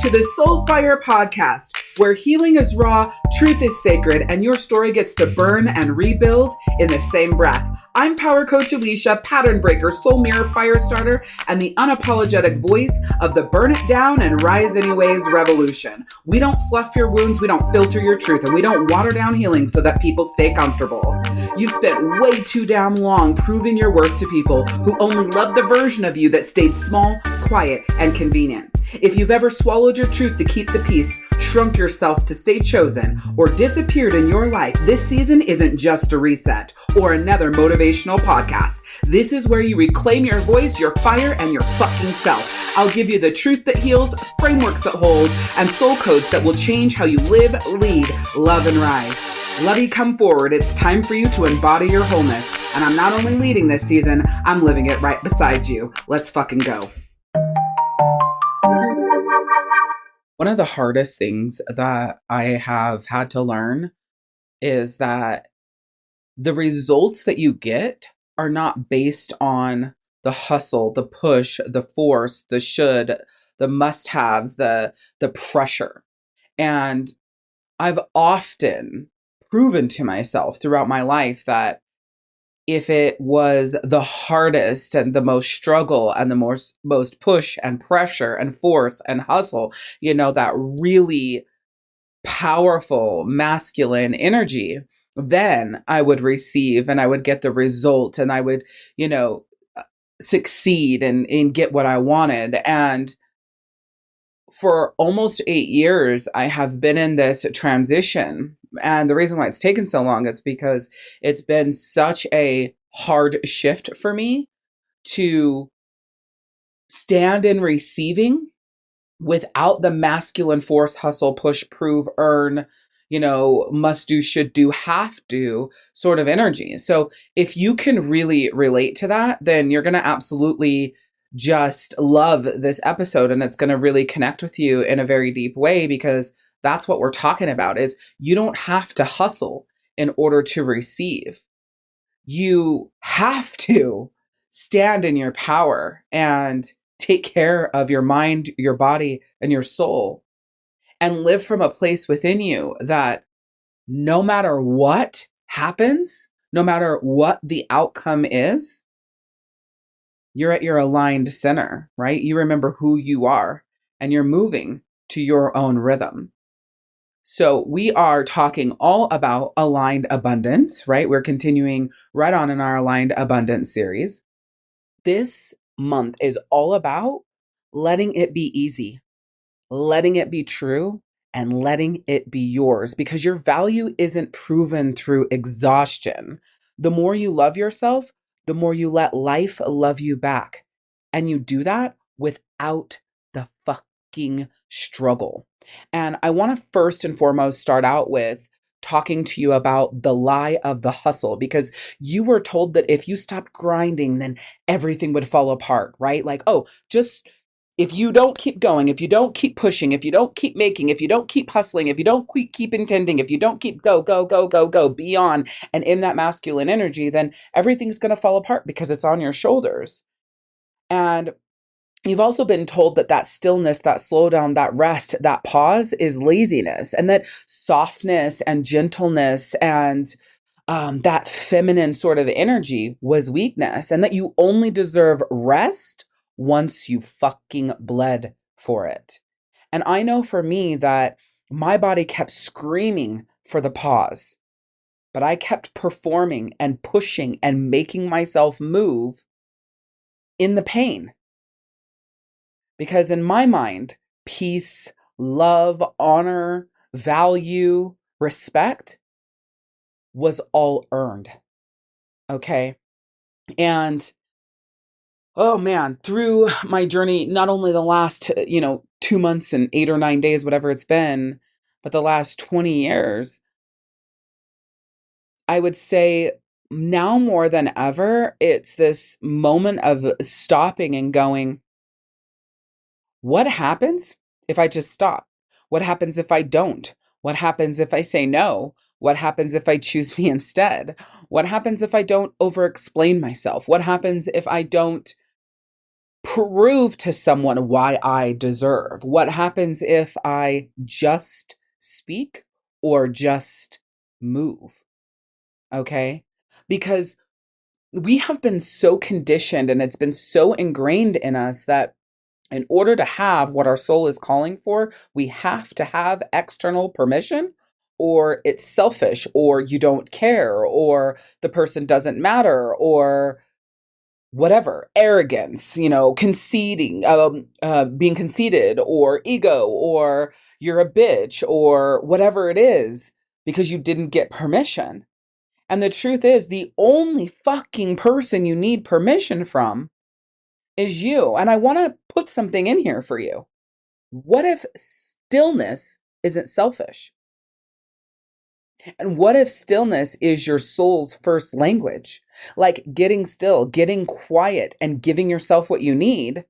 to the Soulfire Podcast, where healing is raw, truth is sacred, and your story gets to burn and rebuild in the same breath. I'm Power Coach Alishia, pattern breaker, soul mirror, fire starter, and the unapologetic voice of the burn it down and rise anyways revolution. We don't fluff your wounds, we don't filter your truth, and we don't water down healing so that people stay comfortable. You've spent way too damn long proving your worth to people who only love the version of you that stayed small, quiet, and convenient. If you've ever swallowed your truth to keep the peace, shrunk yourself to stay chosen, or disappeared in your life, this season isn't just a reset or another motivational podcast. This is where you reclaim your voice, your fire, and your fucking self. I'll give you the truth that heals, frameworks that hold, and soul codes that will change how you live, lead, love, and rise. Lovey, come forward. It's time for you to embody your wholeness. And I'm not only leading this season, I'm living it right beside you. Let's fucking go. One of the hardest things that I have had to learn is that the results that you get are not based on the hustle, the push, the force, the should, the must-haves, the pressure. And I've often proven to myself throughout my life that if it was the hardest and the most struggle and the most push and pressure and force and hustle, that really powerful masculine energy, then I would receive and I would get the result and I would, succeed and get what I wanted. And for almost 8 years, I have been in this transition. And the reason why it's taken so long is because it's been such a hard shift for me to stand in receiving without the masculine force, hustle, push, prove, earn, must do, should do, have to sort of energy. So if you can really relate to that, then you're going to absolutely just love this episode, and it's going to really connect with you in a very deep way, because that's what we're talking about. Is you don't have to hustle in order to receive. You have to stand in your power and take care of your mind, your body, and your soul, and live from a place within you that no matter what happens, no matter what the outcome is, you're at your aligned center, right? You remember who you are and you're moving to your own rhythm. So we are talking all about aligned abundance, right? We're continuing right on in our aligned abundance series. This month is all about letting it be easy, letting it be true, and letting it be yours, because your value isn't proven through exhaustion. The more you love yourself, the more you let life love you back. And you do that without the fucking struggle. And I want to first and foremost start out with talking to you about the lie of the hustle, because you were told that if you stopped grinding, then everything would fall apart, right? Like, if you don't keep going, if you don't keep pushing, if you don't keep making, if you don't keep hustling, if you don't keep intending, if you don't keep go, be on and in that masculine energy, then everything's going to fall apart because it's on your shoulders. And you've also been told that stillness, that slowdown, that rest, that pause is laziness, and that softness and gentleness and that feminine sort of energy was weakness, and that you only deserve rest once you fucking bled for it. And I know for me that my body kept screaming for the pause, but I kept performing and pushing and making myself move in the pain. Because in my mind, peace, love, honor, value, respect was all earned. Okay? And oh man, through my journey, not only the last, 2 months and 8 or 9 days, whatever it's been, but the last 20 years, I would say now more than ever, it's this moment of stopping and going, what happens if I just stop? What happens if I don't? What happens if I say no? What happens if I choose me instead? What happens if I don't over-explain myself? What happens if I don't prove to someone why I deserve? What happens if I just speak or just move? Okay? Because we have been so conditioned and it's been so ingrained in us that in order to have what our soul is calling for, we have to have external permission, or it's selfish, or you don't care, or the person doesn't matter, or whatever, arrogance, conceding, being conceited, or ego, or you're a bitch, or whatever it is, because you didn't get permission. And the truth is, the only fucking person you need permission from is you. And I want to put something in here for you. What if stillness isn't selfish? And what if stillness is your soul's first language? Like getting still, getting quiet, and giving yourself what you need.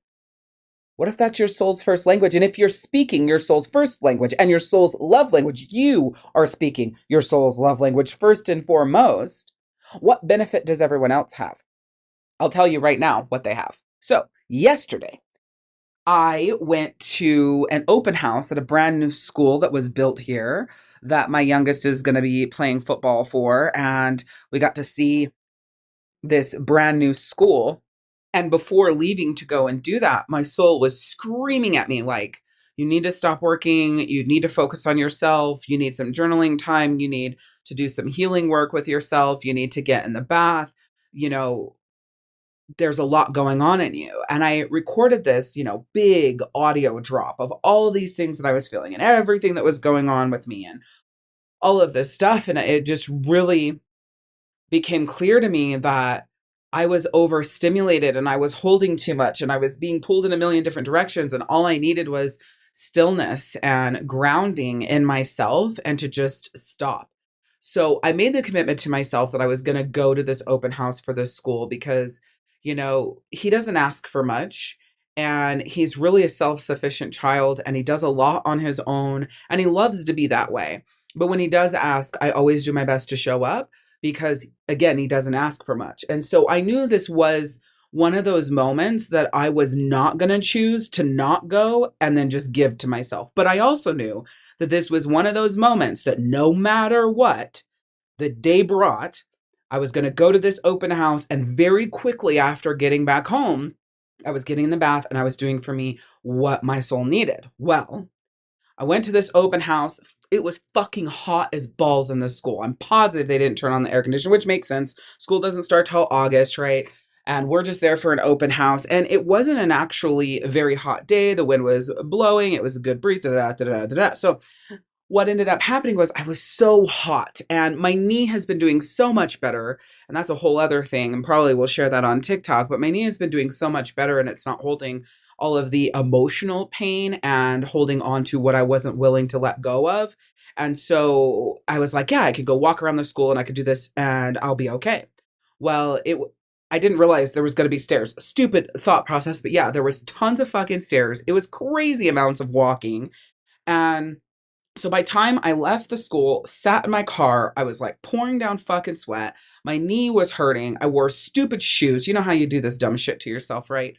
What if that's your soul's first language? And if you're speaking your soul's first language and your soul's love language, you are speaking your soul's love language first and foremost, what benefit does everyone else have? I'll tell you right now what they have. So, yesterday, I went to an open house at a brand new school that was built here that my youngest is going to be playing football for. And we got to see this brand new school. And before leaving to go and do that, my soul was screaming at me like, you need to stop working. You need to focus on yourself. You need some journaling time. You need to do some healing work with yourself. You need to get in the bath. There's a lot going on in you. And I recorded this, big audio drop of all of these things that I was feeling and everything that was going on with me and all of this stuff. And it just really became clear to me that I was overstimulated and I was holding too much and I was being pulled in a million different directions. And all I needed was stillness and grounding in myself and to just stop. So I made the commitment to myself that I was going to go to this open house for this school because, he doesn't ask for much and he's really a self-sufficient child and he does a lot on his own and he loves to be that way. But when he does ask, I always do my best to show up because, again, he doesn't ask for much. And so I knew this was one of those moments that I was not going to choose to not go and then just give to myself. But I also knew that this was one of those moments that no matter what the day brought, I was going to go to this open house. And very quickly after getting back home, I was getting in the bath and I was doing for me what my soul needed. Well, I went to this open house. It was fucking hot as balls in this school. I'm positive they didn't turn on the air conditioner, which makes sense. School doesn't start till August, right? And we're just there for an open house. And it wasn't an actually very hot day. The wind was blowing. It was a good breeze. So what ended up happening was I was so hot and my knee has been doing so much better. And that's a whole other thing. And probably we'll share that on TikTok. But my knee has been doing so much better and it's not holding all of the emotional pain and holding on to what I wasn't willing to let go of. And so I was like, yeah, I could go walk around the school and I could do this and I'll be okay. Well, I didn't realize there was going to be stairs. Stupid thought process. But yeah, there was tons of fucking stairs. It was crazy amounts of walking. And so by time I left the school, sat in my car, I was like pouring down fucking sweat. My knee was hurting. I wore stupid shoes. You know how you do this dumb shit to yourself, right?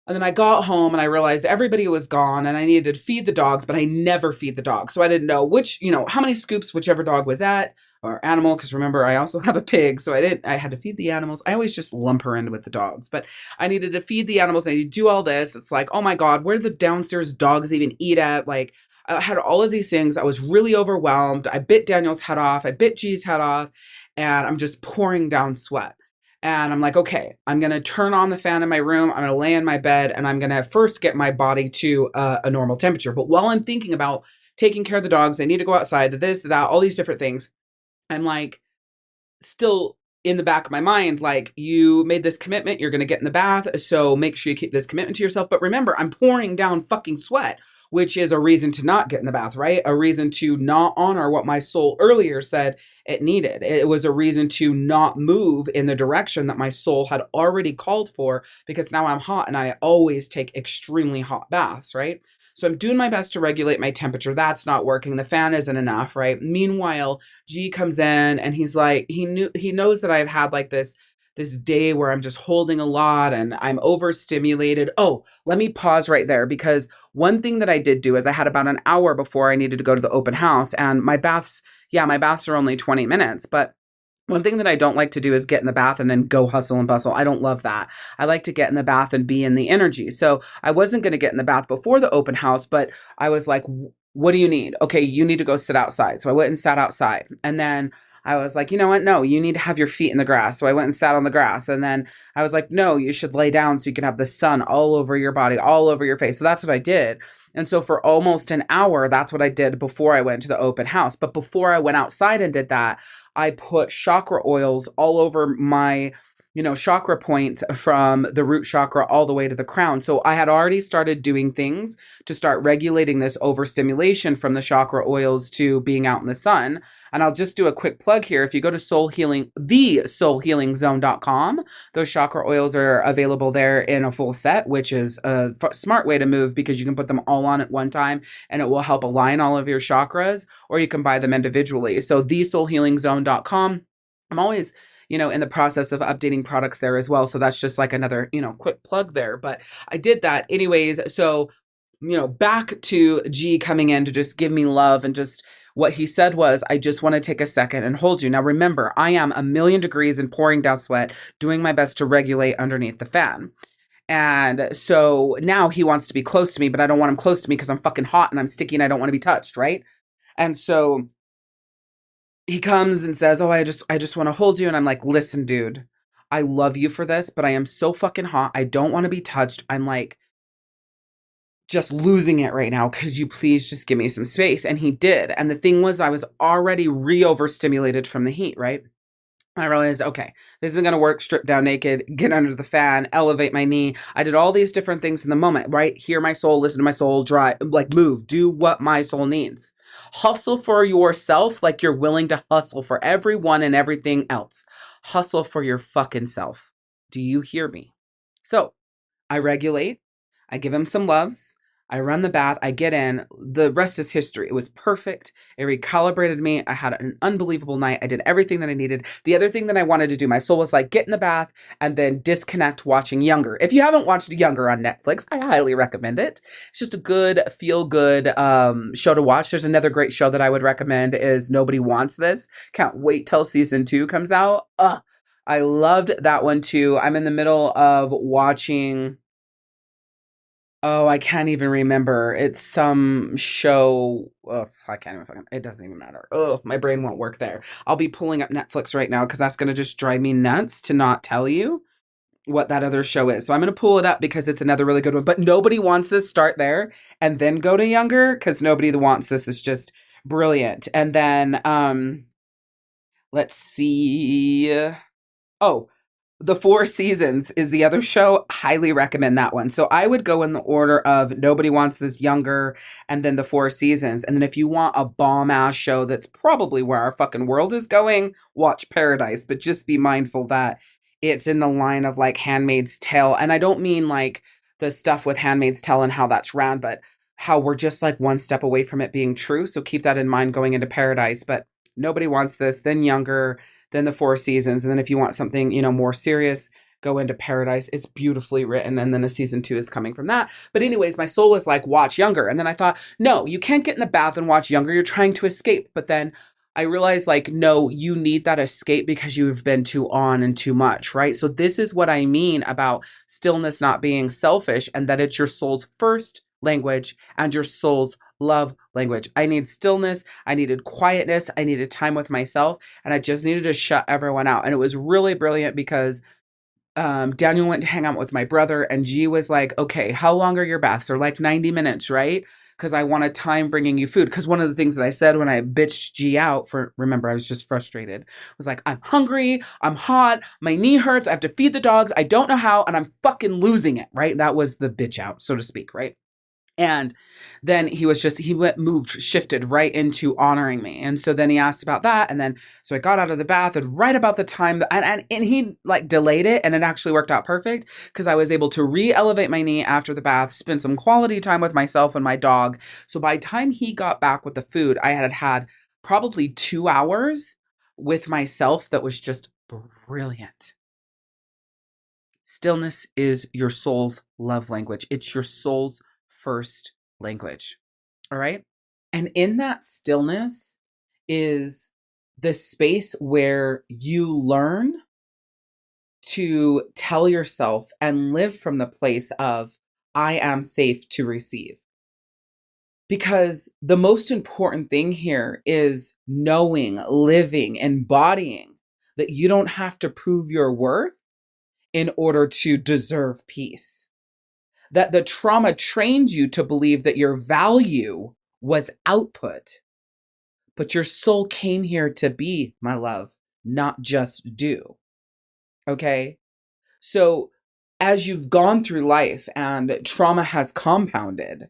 And then I got home and I realized everybody was gone and I needed to feed the dogs, but I never feed the dogs. So I didn't know how many scoops whichever dog was at or animal. Cause remember, I also have a pig. So I had to feed the animals. I always just lump her in with the dogs, but I needed to feed the animals. I needed to do all this. It's like, oh my God, where do the downstairs dogs even eat at? Like I had all of these things. I was really overwhelmed. I bit Daniel's head off. I bit G's head off and I'm just pouring down sweat. And I'm like, okay, I'm going to turn on the fan in my room. I'm going to lay in my bed and I'm going to first get my body to a normal temperature. But while I'm thinking about taking care of the dogs, I need to go outside, this, that, all these different things. I'm like, still in the back of my mind, like, you made this commitment, you're going to get in the bath. So make sure you keep this commitment to yourself. But remember, I'm pouring down fucking sweat, which is a reason to not get in the bath, right? A reason to not honor what my soul earlier said it needed. It was a reason to not move in the direction that my soul had already called for, because now I'm hot and I always take extremely hot baths, right? So I'm doing my best to regulate my temperature. That's not working. The fan isn't enough, right? Meanwhile, G comes in and he's like, he knows that I've had like this this day where I'm just holding a lot and I'm overstimulated. Oh, let me pause right there, because one thing that I did do is I had about an hour before I needed to go to the open house, and my baths are only 20 minutes, but one thing that I don't like to do is get in the bath and then go hustle and bustle. I don't love that. I like to get in the bath and be in the energy. So I wasn't going to get in the bath before the open house, but I was like, what do you need? Okay, you need to go sit outside. So I went and sat outside. And then I was like, you know what? No, you need to have your feet in the grass. So I went and sat on the grass. And then I was like, no, you should lay down so you can have the sun all over your body, all over your face. So that's what I did. And so for almost an hour, that's what I did before I went to the open house. But before I went outside and did that, I put chakra oils all over my, chakra points, from the root chakra all the way to the crown. So I had already started doing things to start regulating this overstimulation from the chakra oils to being out in the sun. And I'll just do a quick plug here. If you go to thesoulhealingzone.com, those chakra oils are available there in a full set, which is a smart way to move, because you can put them all on at one time and it will help align all of your chakras, or you can buy them individually. So thesoulhealingzone.com. I'm always, in the process of updating products there as well. So that's just like another, quick plug there. But I did that anyways. So, back to G coming in to just give me love, and just what he said was, I just want to take a second and hold you. Now, remember, I am 1,000,000 degrees and pouring down sweat, doing my best to regulate underneath the fan. And so now he wants to be close to me, but I don't want him close to me because I'm fucking hot and I'm sticky and I don't want to be touched. Right. And so he comes and says, oh, I just want to hold you. And I'm like, listen, dude, I love you for this, but I am so fucking hot. I don't want to be touched. I'm like just losing it right now. Could you please just give me some space? And he did. And the thing was, I was already overstimulated from the heat, right? I realized, okay, this isn't going to work. Strip down naked, get under the fan, elevate my knee. I did all these different things in the moment, right? Hear my soul, listen to my soul, drive, like move, do what my soul needs. Hustle for yourself like you're willing to hustle for everyone and everything else. Hustle for your fucking self. Do you hear me? So I regulate. I give him some loves. I run the bath. I get in. The rest is history. It was perfect. It recalibrated me. I had an unbelievable night. I did everything that I needed. The other thing that I wanted to do, my soul was like, get in the bath and then disconnect watching Younger. If you haven't watched Younger on Netflix, I highly recommend it. It's just a good, feel-good show to watch. There's another great show that I would recommend is Nobody Wants This. Can't wait till season 2 comes out. I loved that one too. I'm in the middle of watching... Oh, I can't even remember. It's some show. Oh, I can't even fucking, it doesn't even matter. Oh, my brain won't work there. I'll be pulling up Netflix right now because that's going to just drive me nuts to not tell you what that other show is. So I'm going to pull it up because it's another really good one. But Nobody Wants This, start there and then go to Younger, because Nobody That Wants This is just brilliant. And then, let's see. Oh, The Four Seasons is the other show. Highly recommend that one. So I would go in the order of Nobody Wants This, Younger, and then The Four Seasons. And then if you want a bomb-ass show that's probably where our fucking world is going, watch Paradise. But just be mindful that it's in the line of like Handmaid's Tale. And I don't mean like the stuff with Handmaid's Tale and how that's ran, but how we're just like one step away from it being true. So keep that in mind going into Paradise. But Nobody Wants This, then Younger, then The Four Seasons. And then if you want something, more serious, go into Paradise. It's beautifully written. And then a season 2 is coming from that. But anyways, my soul was like, watch Younger. And then I thought, no, you can't get in the bath and watch Younger. You're trying to escape. But then I realized like, no, you need that escape because you've been too on and too much, right? So this is what I mean about stillness not being selfish, and that it's your soul's first language and your soul's love language. I need stillness. I needed quietness. I needed time with myself. And I just needed to shut everyone out. And it was really brilliant because Daniel went to hang out with my brother, and G was like, okay, how long are your baths? They're like 90 minutes, right? Because I want a time bringing you food. Because one of the things that I said when I bitched G out remember, I was just frustrated, was like, I'm hungry, I'm hot, my knee hurts, I have to feed the dogs, I don't know how, and I'm fucking losing it, right? That was the bitch out, so to speak, right? And then shifted right into honoring me. And so then he asked about that. And then, so I got out of the bath, and right about the time and he like delayed it, and it actually worked out perfect because I was able to re-elevate my knee after the bath, spend some quality time with myself and my dog. So by the time he got back with the food, I had probably 2 hours with myself that was just brilliant. Stillness is your soul's love language. It's your soul's first language. All right. And in that stillness is the space where you learn to tell yourself and live from the place of, I am safe to receive. Because the most important thing here is knowing, living, embodying that you don't have to prove your worth in order to deserve peace. That the trauma trained you to believe that your value was output, but your soul came here to be, my love, not just do. Okay? So as you've gone through life and trauma has compounded,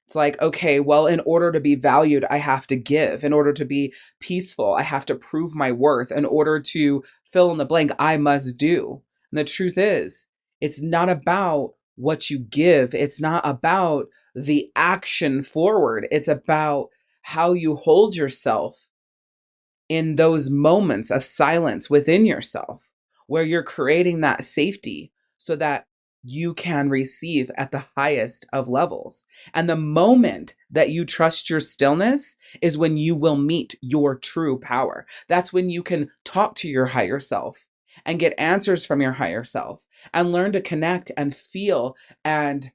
it's like, okay, well, in order to be valued, I have to give. In order to be peaceful, I have to prove my worth. In order to fill in the blank, I must do. And the truth is, it's not about what you give. It's not about the action forward. It's about how you hold yourself in those moments of silence within yourself, where you're creating that safety so that you can receive at the highest of levels. And the moment that you trust your stillness is when you will meet your true power. That's when you can talk to your higher self and get answers from your higher self and learn to connect and feel and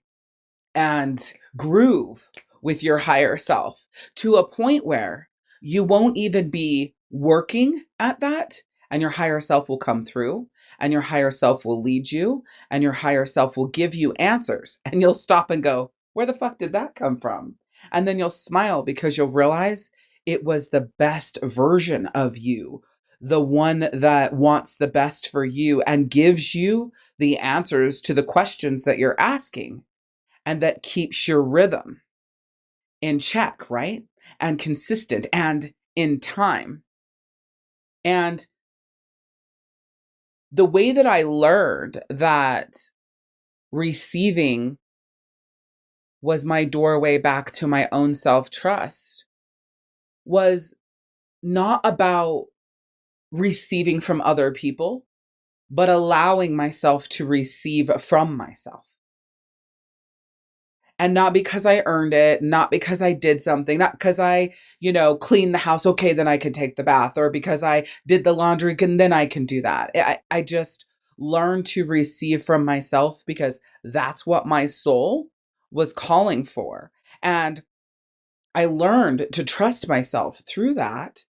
groove with your higher self to a point where you won't even be working at that, and your higher self will come through, and your higher self will lead you, and your higher self will give you answers, and you'll stop and go, where the fuck did that come from? And then you'll smile because you'll realize it was the best version of you, the one that wants the best for you and gives you the answers to the questions that you're asking, and that keeps your rhythm in check, right? And consistent and in time. And the way that I learned that receiving was my doorway back to my own self-trust was not about receiving from other people, but allowing myself to receive from myself. And not because I earned it, not because I did something, not because I, cleaned the house. Okay, then I can take the bath. Or because I did the laundry, and then I can do that. I just learned to receive from myself because that's what my soul was calling for. And I learned to trust myself through that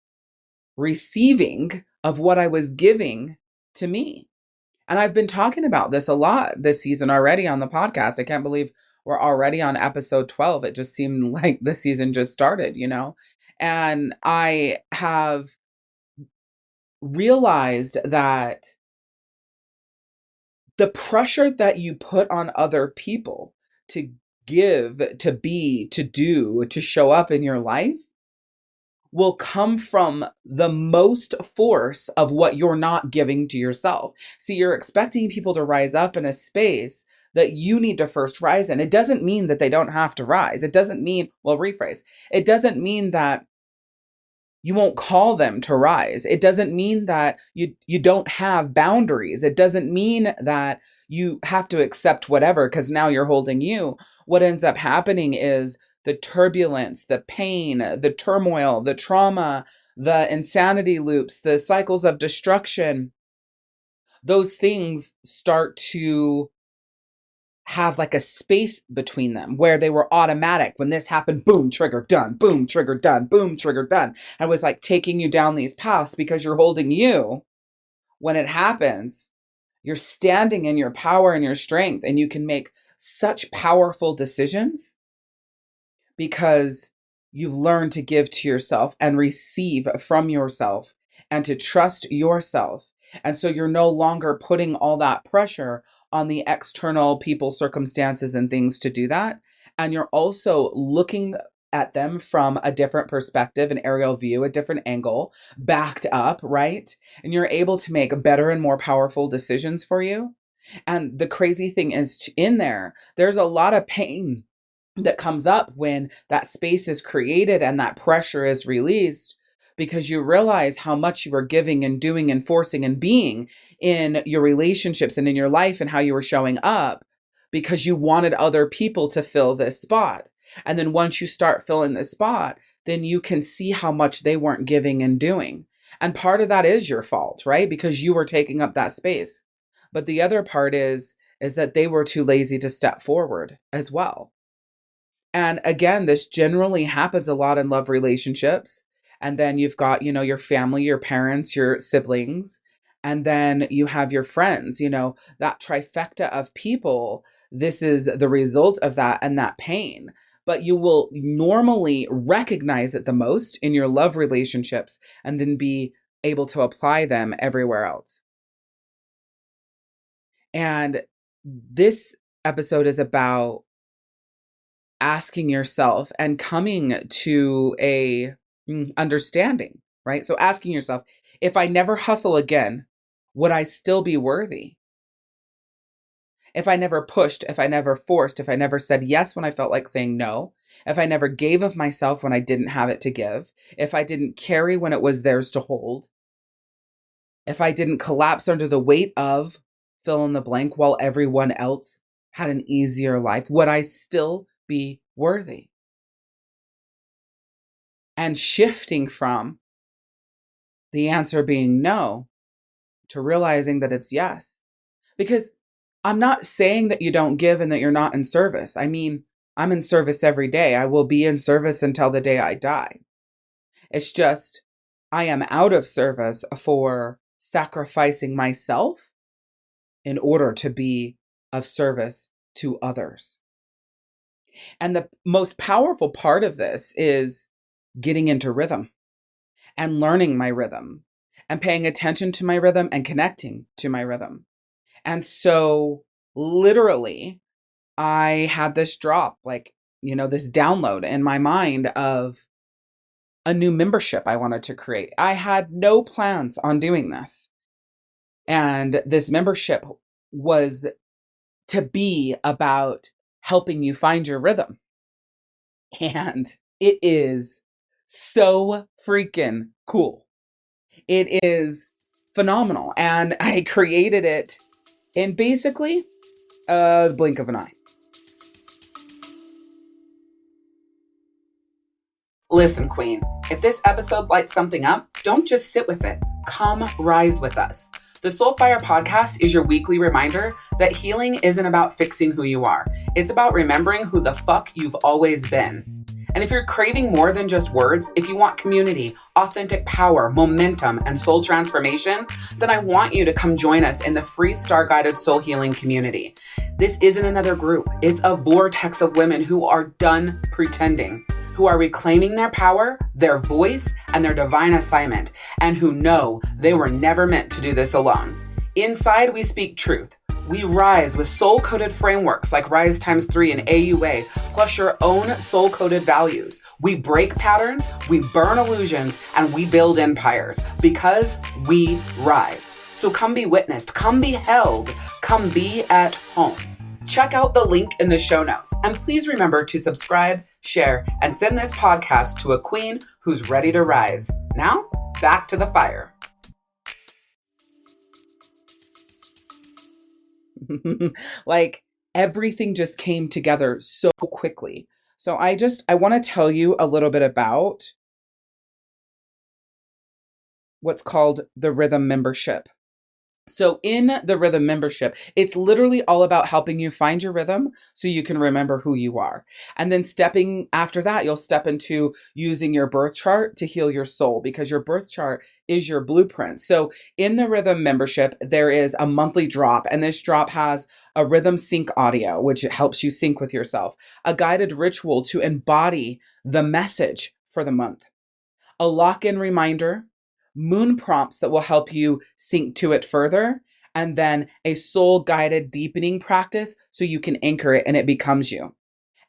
receiving of what I was giving to me. And I've been talking about this a lot this season already on the podcast. I can't believe we're already on episode 12. It just seemed like the season just started, And I have realized that the pressure that you put on other people to give, to be, to do, to show up in your life will come from the most force of what you're not giving to yourself. See, you're expecting people to rise up in a space that you need to first rise in. It doesn't mean that they don't have to rise. It doesn't mean, rephrase. It doesn't mean that you won't call them to rise. It doesn't mean that you don't have boundaries. It doesn't mean that you have to accept whatever because now you're holding you. What ends up happening is the turbulence, the pain, the turmoil, the trauma, the insanity loops, the cycles of destruction, those things start to have like a space between them where they were automatic. When this happened, boom, trigger, done, boom, trigger, done, boom, trigger, done. And it was like taking you down these paths because you're holding you. When it happens, you're standing in your power and your strength, and you can make such powerful decisions because you've learned to give to yourself and receive from yourself and to trust yourself. And so you're no longer putting all that pressure on the external people, circumstances, and things to do that. And you're also looking at them from a different perspective, an aerial view, a different angle, backed up, right? And you're able to make better and more powerful decisions for you. And the crazy thing is, in there's a lot of pain that comes up when that space is created and that pressure is released. because you realize how much you were giving and doing and forcing and being in your relationships and in your life and how you were showing up because you wanted other people to fill this spot. And then once you start filling this spot, then you can see how much they weren't giving and doing. And part of that is your fault, right? Because you were taking up that space. But the other part is that they were too lazy to step forward as well. And again, this generally happens a lot in love relationships. And then you've got, your family, your parents, your siblings, and then you have your friends, that trifecta of people. This is the result of that and that pain. But you will normally recognize it the most in your love relationships and then be able to apply them everywhere else. And this episode is about asking yourself and coming to a understanding, right? So asking yourself, if I never hustle again, would I still be worthy? If I never pushed, if I never forced, if I never said yes when I felt like saying no, if I never gave of myself when I didn't have it to give, if I didn't carry when it was theirs to hold, if I didn't collapse under the weight of fill in the blank while everyone else had an easier life, would I still be worthy? And shifting from the answer being no to realizing that it's yes. Because I'm not saying that you don't give and that you're not in service. I mean, I'm in service every day. I will be in service until the day I die. It's just, I am out of service for sacrificing myself in order to be of service to others. And the most powerful part of this is getting into rhythm and learning my rhythm and paying attention to my rhythm and connecting to my rhythm. And so literally, I had this drop, this download in my mind of a new membership I wanted to create. I had no plans on doing this. And this membership was to be about helping you find your rhythm. And it is so freaking cool. It is phenomenal. And I created it in basically the blink of an eye. Listen, Queen, if this episode lights something up, don't just sit with it. Come rise with us. The Soulfire Podcast is your weekly reminder that healing isn't about fixing who you are. It's about remembering who the fuck you've always been. And if you're craving more than just words, if you want community, authentic power, momentum, and soul transformation, then I want you to come join us in the free star-guided soul healing community. This isn't another group. It's a vortex of women who are done pretending, who are reclaiming their power, their voice, and their divine assignment, and who know they were never meant to do this alone. Inside, we speak truth. We rise with soul-coded frameworks like Rise x3 and AUA, plus your own soul-coded values. We break patterns, we burn illusions, and we build empires because we rise. So come be witnessed, come be held, come be at home. Check out the link in the show notes. And please remember to subscribe, share, and send this podcast to a queen who's ready to rise. Now, back to the fire. Everything just came together so quickly. So I want to tell you a little bit about what's called the Rhythm Membership. So in the Rhythm Membership, it's literally all about helping you find your rhythm so you can remember who you are. And then stepping after that, you'll step into using your birth chart to heal your soul, because your birth chart is your blueprint. So in the Rhythm Membership, there is a monthly drop, and this drop has a rhythm sync audio, which helps you sync with yourself, a guided ritual to embody the message for the month, a lock-in reminder, moon prompts that will help you sync to it further, and then a soul-guided deepening practice so you can anchor it and it becomes you.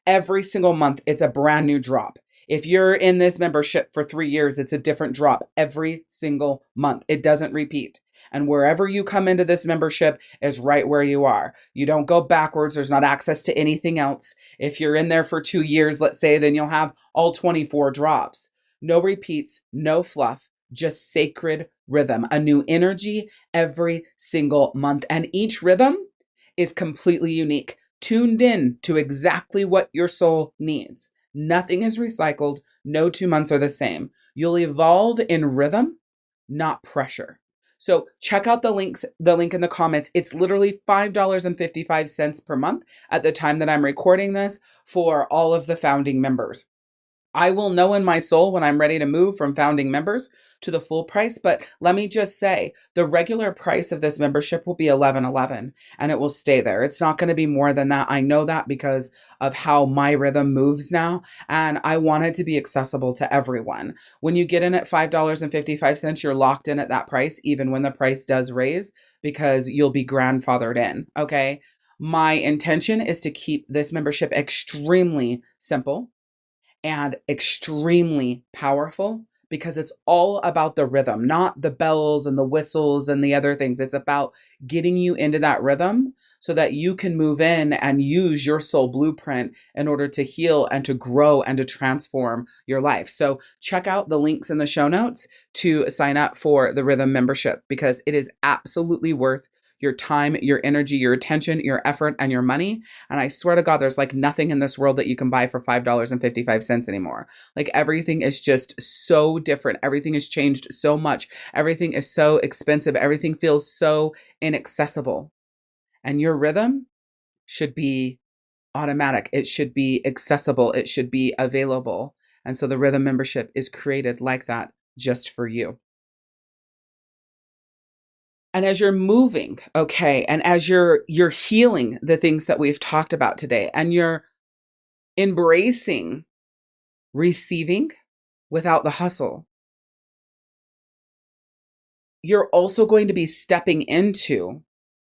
Every single month, it's a brand new drop. If you're in this membership for 3 years, it's a different drop every single month. It doesn't repeat. And wherever you come into this membership is right where you are. You don't go backwards. There's not access to anything else. If you're in there for 2 years, let's say, then you'll have all 24 drops. No repeats, no fluff, just sacred rhythm, a new energy every single month. And each rhythm is completely unique, tuned in to exactly what your soul needs. Nothing is recycled. No 2 months are the same. You'll evolve in rhythm, not pressure. So check out the link in the comments. It's literally $5.55 per month at the time that I'm recording this for all of the founding members. I will know in my soul when I'm ready to move from founding members to the full price. But let me just say, the regular price of this membership will be $11.11, and it will stay there. It's not going to be more than that. I know that because of how my rhythm moves now, and I want it to be accessible to everyone. When you get in at $5.55, you're locked in at that price, even when the price does raise, because you'll be grandfathered in. Okay. My intention is to keep this membership extremely simple and extremely powerful, because it's all about the rhythm, not the bells and the whistles and the other things. It's about getting you into that rhythm so that you can move in and use your soul blueprint in order to heal and to grow and to transform your life. So check out the links in the show notes to sign up for the Rhythm membership, because it is absolutely worth your time, your energy, your attention, your effort, and your money. And I swear to God, there's like nothing in this world that you can buy for $5.55 anymore. Like everything is just so different. Everything has changed so much. Everything is so expensive. Everything feels so inaccessible. And your rhythm should be automatic. It should be accessible. It should be available. And so the Rhythm membership is created like that just for you. And as you're moving, okay, and as you're healing the things that we've talked about today, and you're embracing receiving without the hustle, you're also going to be stepping into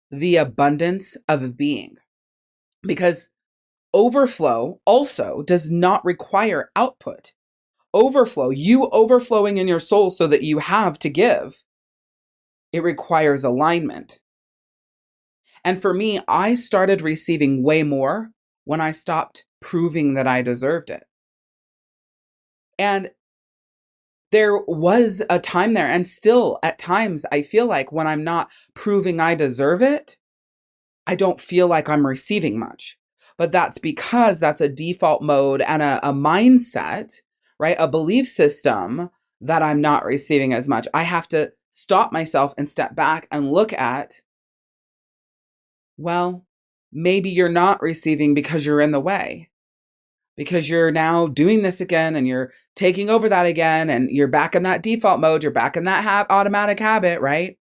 the abundance of being, because overflow also does not require output. Overflow, you overflowing in your soul so that you have to give, it requires alignment. And for me, I started receiving way more when I stopped proving that I deserved it. And there was a time there, and still at times, I feel like when I'm not proving I deserve it, I don't feel like I'm receiving much. But that's because that's a default mode and a mindset, right? A belief system that I'm not receiving as much. I have to stop myself and step back and look at, well, maybe you're not receiving because you're in the way, because you're now doing this again and you're taking over that again, and you're back in that default mode. You're back in that automatic habit, right?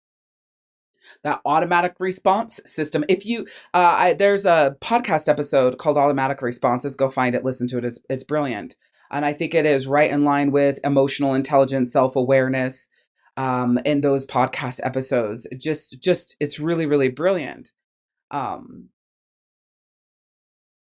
That automatic response system. If you, there's a podcast episode called Automatic Responses. Go find it, listen to it. It's brilliant. And I think it is right in line with emotional intelligence, self-awareness, in those podcast episodes. Just, it's really, really brilliant.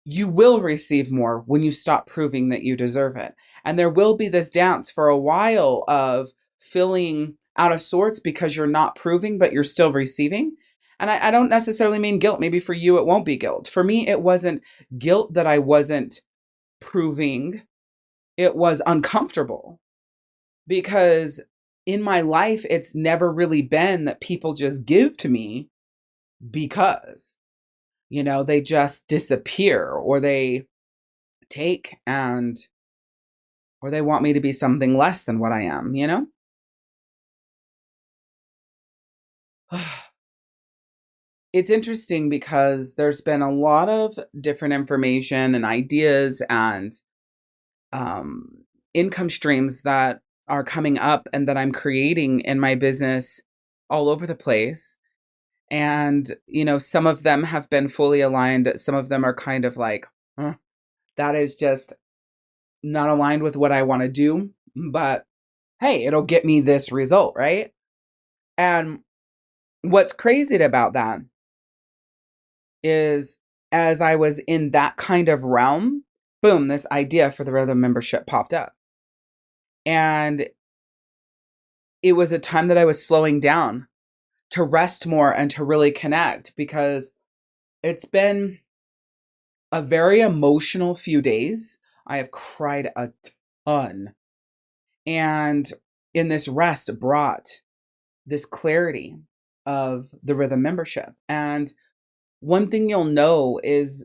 You will receive more when you stop proving that you deserve it. And there will be this dance for a while of feeling out of sorts because you're not proving, but you're still receiving. And I don't necessarily mean guilt. Maybe for you, it won't be guilt. For me, it wasn't guilt that I wasn't proving. It was uncomfortable, because in my life, it's never really been that people just give to me because, they just disappear, or they take or they want me to be something less than what I am. It's interesting because there's been a lot of different information and ideas and income streams that are coming up and that I'm creating in my business all over the place. And, some of them have been fully aligned. Some of them are kind of like, that is just not aligned with what I want to do. But hey, it'll get me this result, right? And what's crazy about that is, as I was in that kind of realm, boom, this idea for the Rhythm membership popped up. And it was a time that I was slowing down to rest more and to really connect, because it's been a very emotional few days. I have cried a ton. And in this rest brought this clarity of the rhythm membership. And one thing you'll know is,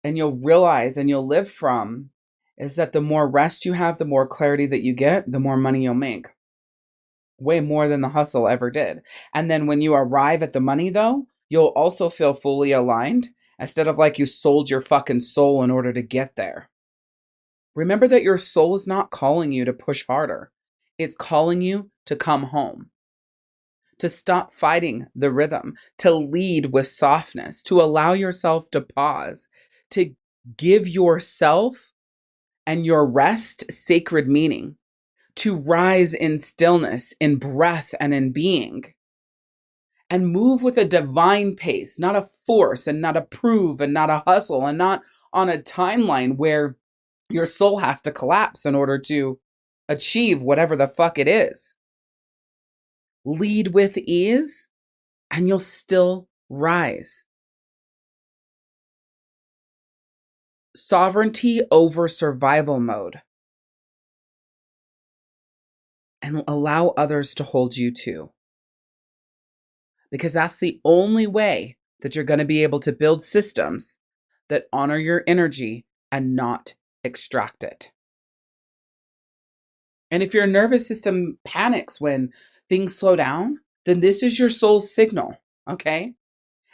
and you'll realize and you'll live from, is that the more rest you have, the more clarity that you get, the more money you'll make. Way more than the hustle ever did. And then when you arrive at the money, though, you'll also feel fully aligned instead of like you sold your fucking soul in order to get there. Remember that your soul is not calling you to push harder. It's calling you to come home, to stop fighting the rhythm, to lead with softness, to allow yourself to pause, to give yourself and your rest sacred meaning, to rise in stillness, in breath, and in being, and move with a divine pace, not a force and not a prove and not a hustle and not on a timeline where your soul has to collapse in order to achieve whatever the fuck it is. Lead with ease and you'll still rise. Sovereignty over survival mode. And allow others to hold you too. Because that's the only way that you're going to be able to build systems that honor your energy and not extract it. And if your nervous system panics when things slow down, then this is your soul's signal, okay?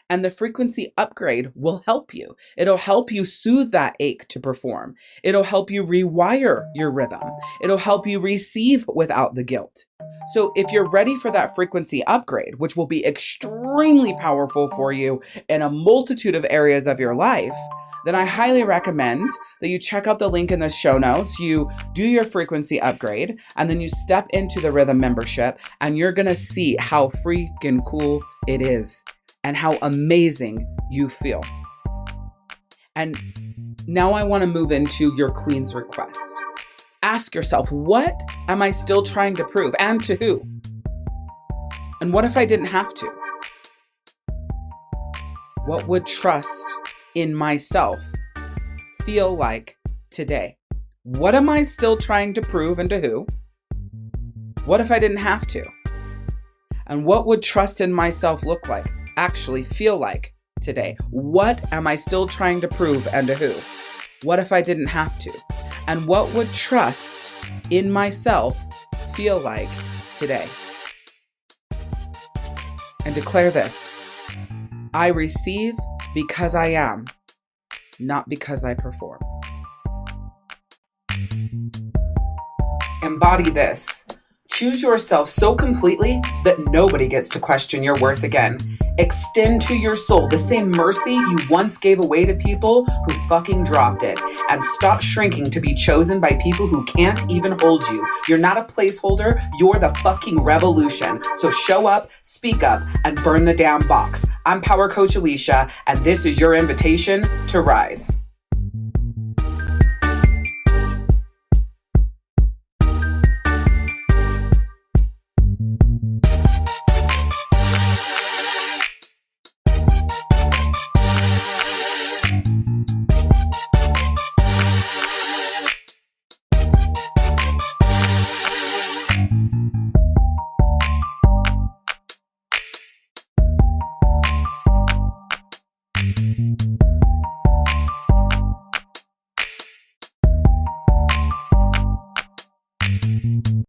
And the frequency upgrade will help you. It'll help you soothe that ache to perform. It'll help you rewire your rhythm. It'll help you receive without the guilt. So if you're ready for that frequency upgrade, which will be extremely powerful for you in a multitude of areas of your life, then I highly recommend that you check out the link in the show notes, you do your frequency upgrade, and then you step into the rhythm membership, and you're going to see how freaking cool it is. And how amazing you feel. And now I want to move into your Queen's request. Ask yourself, what am I still trying to prove? And to who? And what if I didn't have to? What would trust in myself feel like today? What am I still trying to prove and to who? What if I didn't have to? And what would trust in myself look like? Actually feel like today? What am I still trying to prove and to who? What if I didn't have to? And what would trust in myself feel like today? And declare this: I receive because I am, not because I perform. Embody this. Choose yourself so completely that nobody gets to question your worth again. Extend to your soul the same mercy you once gave away to people who fucking dropped it. And stop shrinking to be chosen by people who can't even hold you. You're not a placeholder. You're the fucking revolution. So show up, speak up, and burn the damn box. I'm Power Coach Alishia, and this is your invitation to rise.